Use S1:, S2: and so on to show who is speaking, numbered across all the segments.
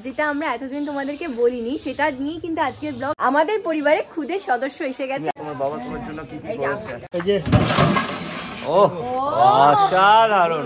S1: যেটা আমরা এতদিন তোমাদেরকে বলিনি, সেটা নিয়ে কিন্তু আজকের ব্লগ। আমাদের পরিবারে খুদে সদস্য এসে গেছে।
S2: তোমার বাবা তোমার জন্য কি কি করেছে? এই যে ওহ অসাধারণ।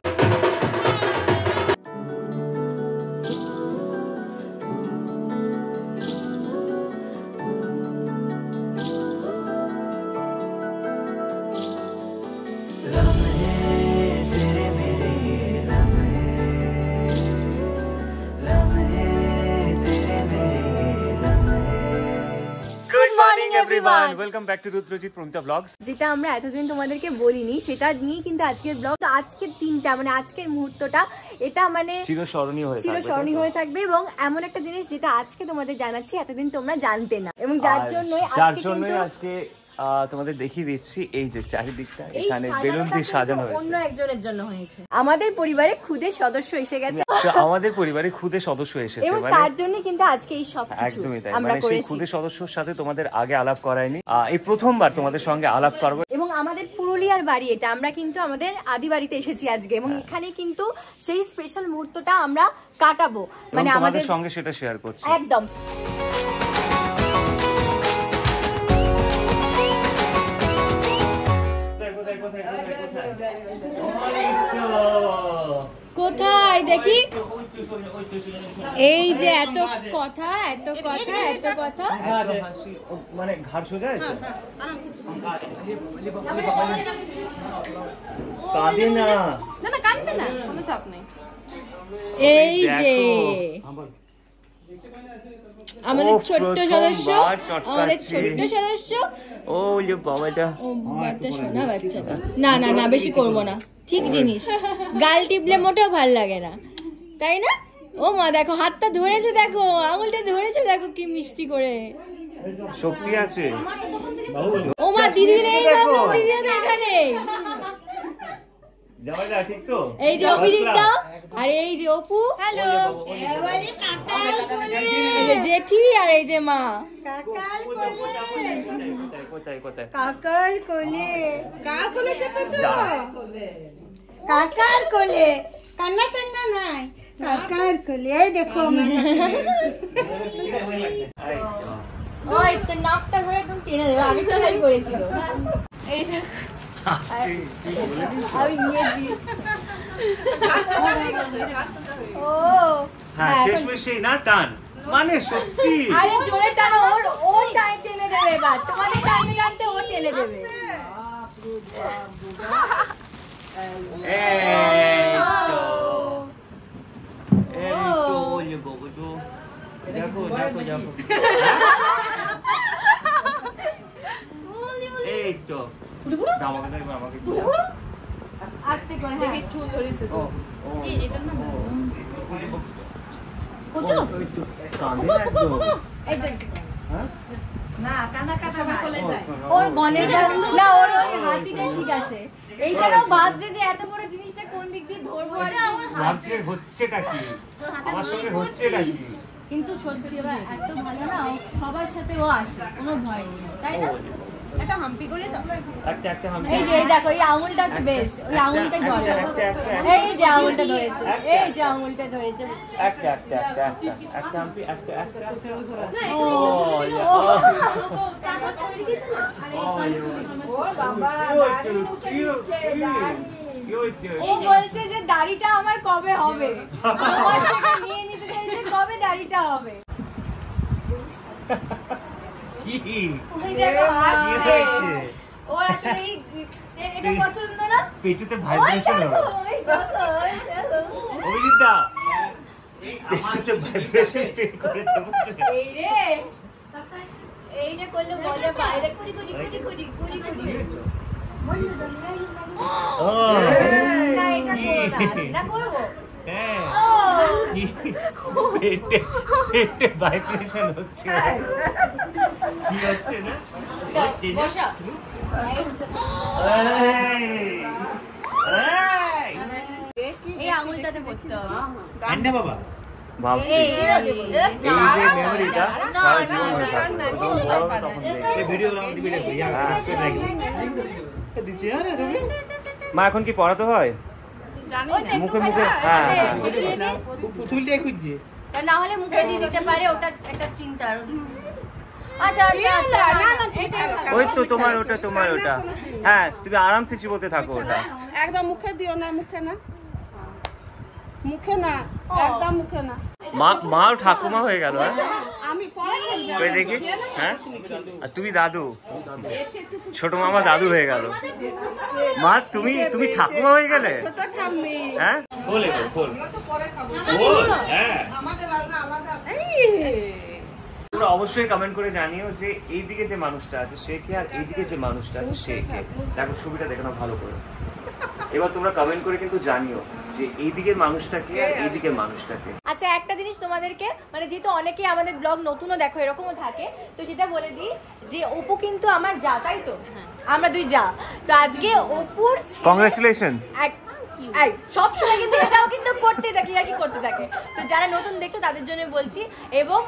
S2: Welcome back to Rutrojit Pramita Vlogs.
S1: যেটা আমরা এতদিন তোমাদেরকে বলিনি, সেটা নিয়ে কিন্তু আজকের ব্লগ। তো আজকের দিনটা মানে আজকের মুহূর্তটা এটা মানে চিরস্মরণীয় হয়ে থাকবে এবং এমন একটা জিনিস যেটা আজকে তোমাদের জানাচ্ছি, এতদিন তোমরা জানতে না এবং যার জন্য
S2: আজকে তোমাদের দেখিয়ে দিচ্ছি এই যে চারিদিকটা এখানে বেলুন দিয়ে সাজানো হয়েছে।
S1: অন্য একজনের জন্য হয়েছে। আমাদের পরিবারে খুদে সদস্য এসে গেছে।
S2: তো আমাদের পরিবারে খুদে সদস্য এসেছে
S1: এবং তার জন্য কিন্তু আজকে এই সব কিছু
S2: একদমই তাই।
S1: আমরা করেছি।
S2: সেই খুদে সদস্যর সাথে তোমাদের আগে আলাপ করাইনি, এই প্রথমবার তোমাদের সঙ্গে আলাপ করব।
S1: এবং আমাদের পুরুলিয়ার বাড়ি এটা, আমরা কিন্তু আমাদের আদি বাড়িতে এসেছি আজকে এবং এখানে কিন্তু সেই স্পেশাল মুহূর্তটা আমরা কাটাবো,
S2: মানে আমাদের সঙ্গে সেটা শেয়ার করছি
S1: একদম। কোথায় দেখি? এই যে এত কথা
S2: মানে ঘাড় সোজা আছে। কাঁদে না,
S1: কাঁদতে না, কোনো চাপ নেই। এই যে আমাদের ছোট্ট সদস্য, ও যে বাবাটা, ও বাচ্চা শোনা বাচ্চাটা। না না না, বেশি করবো না, ঠিক জিনিস। গাল টিপলে মোটেও ভাল লাগে না, তাই না? ও মা দেখো হাতটা ধরেছে, দেখো আঙুলটা ধরেছে, দেখো কি মিষ্টি করে,
S2: শক্তি আছে।
S1: ও মা দিদি নেই, দিদি তো এখানে।
S2: ঠিক তো?
S1: এই যে অভিজিৎ, আর এই যে অপু, হ্যালো, এই যে জেঠি, আর এই যে মা। কাকার কোলে চেপেছো? কাকার কোলে, কান্না টান্না নাই, কাকার কোলে। এই দেখো ওই তো নাকটা ধরে একদম টেনে দেবে, আগে ট্রাই করেছিল। এই আমি নিয়েছি। ও
S2: হ্যাঁ, শেষমেশ সেই না টান মানে সত্যি।
S1: আরে জোরে টানো, ও টেনে দেবে, এবার তোমাদের টানতে টানতে ও টেনে দেবে।
S2: দেখো এই তো
S1: আস্তে করে দেখি চুল ধরেছে তো। এই এটা না কত
S2: কাঁদে একদম।
S1: না কানা কোলে যায়, ওর গনে না, ওর ওই হাতিটাই ঠিক আছে। এইটারও ভাবছে যে এত বড় জিনিসটা কোন দিক দিয়ে ধরবো, আর
S2: ভাবছে হচ্ছেটা কি, আমার সঙ্গে হচ্ছেটা কি।
S1: কিন্তু সত্যি এবার এত ভালো না, সবার সাথে ও আসে, কোনো ভয় নেই, তাই না? একটা হাম্পি করে দাও, একটা হাম্পি। এই যে দেখো, এই আঙুলটা হচ্ছে বেস্ট, ওই আঙুলটাই ধরে। এই যে আঙুলটা ধরেছে, এই যে আঙুলটা ধরেছে,
S2: একটা হাম্পি, একটা ও বাবা,
S1: ও বলছে যে দাড়িটা আমার কবে হবে, আমার থেকে নিয়ে নিতে চাইছে কবে দাড়িটা হবে। ওই দেখো আসছে, ও আসলে এটা পছন্দ না,
S2: পেটুতে ভাইব্রেশন হবে। অভিজিৎ দা পেটুতে ভাইব্রেশন ফিল করেছে,
S1: এই রে এইটা করলে মজা পায় রে, কুড়ি ও না, এটা করো না করবো।
S2: হ্যাঁ, পেটে ভাইব্রেশন হচ্ছে, কি হচ্ছে না?
S1: বসা এই আঙুলটাতে পড়তে হবে।
S2: ঠান্ডা বাবা, মা এখন কি পড়াতে হয় মুখে? হ্যাঁ,
S1: তা না হলে মুখে দিয়ে দিতে পারে, ওটা একটা চিন্তার। আচ্ছা আচ্ছা আচ্ছা,
S2: ওই তো তোমার ওটা, তোমার ওটা। হ্যাঁ, তুমি আরামসে চিবোতে থাকো ওটা।
S3: একদম মুখে দিও না, মুখে না, মুখে না, একদম মুখে না।
S2: মা ঠাকুমা হয়ে গেল।
S3: আমি পরে
S2: ওই দেখি। হ্যাঁ, আর তুমি দাদু, ছোট মামা দাদু হয়ে গেল। মা তুমি ঠাকুমা হয়ে গেলে।
S3: ছোট ঠাম্মি।
S2: হ্যাঁ, খোল এগো, খোল। হ্যাঁ, তোমরা অবশ্যই কমেন্ট করে জানিও যে এইদিকে যে মানুষটা আছে সে কে, আর এইদিকে যে মানুষটা আছে সে কে। দেখো ছবিটা দেখো না ভালো করে। এবার তোমরা কমেন্ট করে কিন্তু জানিও যে এইদিকের মানুষটা কে আর এইদিকের মানুষটা কে।
S1: আচ্ছা, একটা জিনিস তোমাদেরকে, মানে যেহেতু অনেকেই আমাদের ব্লগ নতুনও দেখো, এরকমও থাকে, তো সেটা বলে দিই যে অপু কিন্তু আমার যা, তাই তো? আমরা দুই যা। তো আজকে অপুর
S2: কংগ্রাচুলেশনস।
S1: সব সময় কিন্তু এটাও কিন্তু করতে থাকি, আর কি করতে থাকে। তো যারা নতুন দেখছো তাদের জন্য বলছি। এবং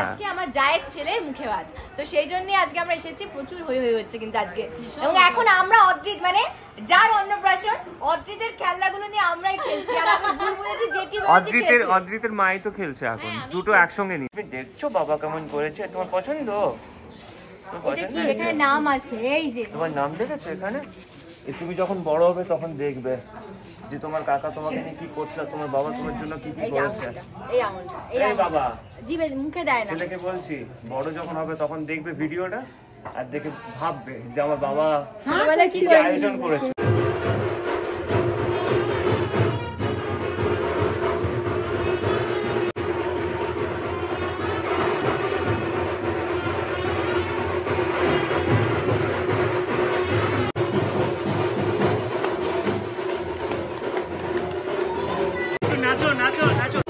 S1: আজকে আমার জায়ের ছেলের মুখে ভাত, তো সেই জন্যই আজকে আমরা এসেছি। প্রচুর হই হচ্ছে কিন্তু আজকে। এবং এখন আমরা অদ্রিত, মানে যার অন্নপ্রাশন, অদ্রিতের খেলনাগুলো নিয়ে আমরাই খেলছি। আর আমি ভুল বুঝেছি, জেঠি
S2: অদ্রিতের মাই তো খেলছে এখন, দুটো একসঙ্গে নিয়ে। তুমি দেখছো বাবা কেমন করেছে? তোমার পছন্দ?
S1: এখানে নাম আছে, এই যে
S2: তোমার নাম দেখেছো এখানে? তুমি যখন বড় হবে তখন দেখবে যে তোমার কাকা তোমাকে নিয়ে কি করছে, তোমার বাবা তোমার জন্য কি কি করেছে।
S1: এই আঙুলটা,
S2: এই বাবা
S1: জিভে মুখে দেয় না।
S2: ছেলেকে বলছি বড় যখন হবে তখন দেখবে ভিডিওটা, আর দেখে ভাববে যে আমার বাবা কি আয়োজন করেছে। নাচো নাচো নাচো।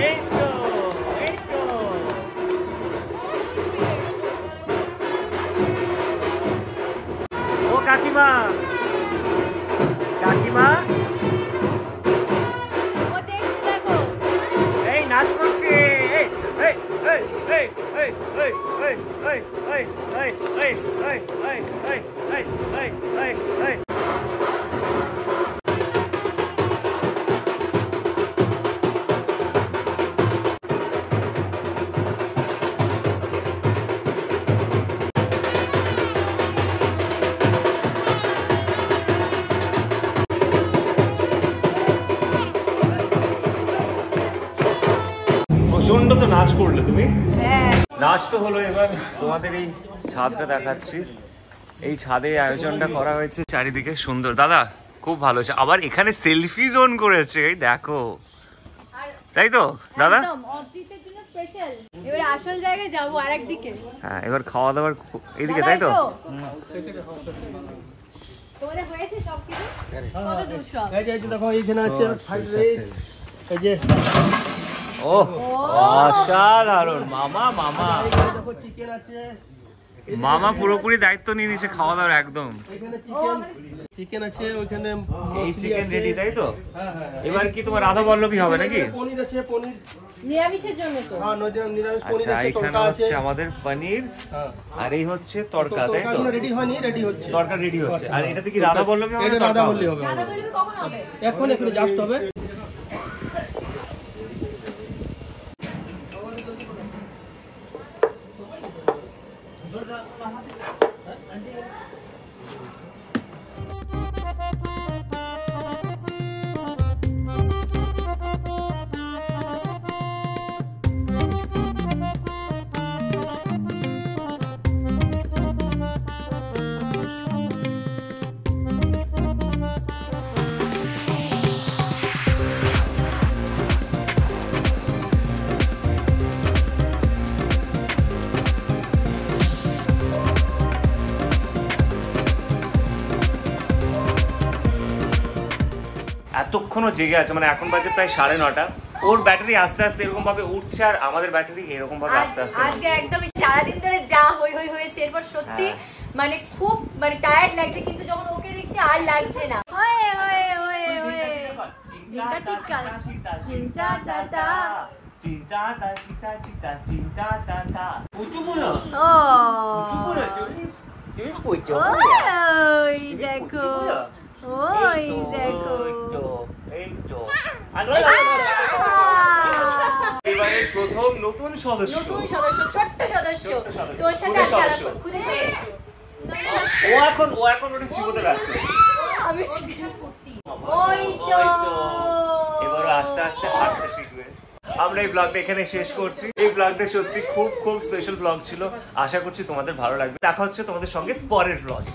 S2: এই তো, এই তো। ও কাকিমা, কাকিমা,
S1: ও দেখছি, দেখো
S2: এই নাচ করছে। এই এই এই এই এই এই এই এই এই এই এই এই এই এই এই এই এই। প্রচন্ড তো নাচ করলে তুমি। নাচ তো হলো, এবার তোমাদের এই ছাদটা দেখাচ্ছি। এই ছাদে আয়োজনটা করা হয়েছে, চারিদিকে সুন্দর। দাদা খুব ভালো হয়েছে। আবার এখানে সেলফি জোন করেছে, এই দেখো, তাই তো দাদা?
S1: একদম অদ্রিতের জন্য স্পেশাল। এবার আসল জায়গায় যাবো আরেকদিকে।
S2: হ্যাঁ, এবার খাওয়া দাওয়ার এইদিকে, তাই তো?
S1: তোমাদের হয়েছে সবকিছু? কত দূর সব?
S4: এই যে দেখো এইখানে আছে ফ্রাইড রাইস, এই যে
S2: ও অসাধারণ। মামা মামা
S4: দেখো চিকেন আছে,
S2: মামা পুরোপুরি দায়িত্ব নিয়ে নিয়েছে খাওয়া দাওয়ার একদম।
S4: এখানে চিকেন আছে, ওইখানে
S2: এই চিকেন রেডি, তাই তো?
S4: হ্যাঁ হ্যাঁ।
S2: এবার কি তোমার রাধা বল্লভী হবে নাকি?
S4: পনির আছে, পনির
S1: নিরামিষের জন্য তো।
S4: হ্যাঁ, নিরামিষ পনির
S2: আচ্ছা,
S4: আছে,
S2: এখানে
S4: তড়কা আছে।
S2: হচ্ছে আমাদের পনির,
S4: হ্যাঁ,
S2: আর এই হচ্ছে তড়কা, তাই তো?
S4: রেডি হয়নি, রেডি হচ্ছে,
S2: তড়কা রেডি হচ্ছে। আর এটাতে কি রাধা বল্লভী হবে?
S4: এটা রাধা বললি হবে,
S1: দাদা বলবি কখন হবে?
S4: এখন জাস্ট হবে।
S2: এতক্ষণও জেগে আছে, মানে এখন বাজে প্রায় 9:30। ওর ব্যাটারি আস্তে আস্তে এরকম ভাবে উঠছে, আর আমাদের ব্যাটারি এরকম ভাবে আস্তে আস্তে।
S1: আজকে একদম সারাদিন ধরে যা হই হই হয়েছে, এরপর সত্যি মানে খুব মানে টায়ার্ড লাগছে, কিন্তু যখন ওকে দেখছি আর লাগছে না। ওয়ে ওয়ে ওয়ে ওয়ে চিন্তা চিন্তা চিন্তা টাটা
S2: চিন্তা তা চিন্তা চিন্তা চিন্তা তা পুচুগুলো
S1: ও
S2: পুচুগুলো তুমি পুচু
S1: ওই দেখো, ওই দেখো,
S2: এই তো এবারে প্রথম নতুন সদস্য,
S1: ছোট্ট সদস্য তোর সাথে আজকে আলাপ খুদে এসেছো।
S2: ও এখন ওটা চিবোতে ব্যস্ত।
S1: আমি চিকেন করতে ওই তো
S2: এবারে আস্তে আস্তে হাঁটতে শিখবে। আমরা এই ব্লগটা এখানে শেষ করছি। এই ব্লগটা সত্যি খুব খুব স্পেশাল ব্লগ ছিল। আশা করছি তোমাদের ভালো লাগবে। দেখা হচ্ছে তোমাদের সঙ্গে পরের ব্লগে।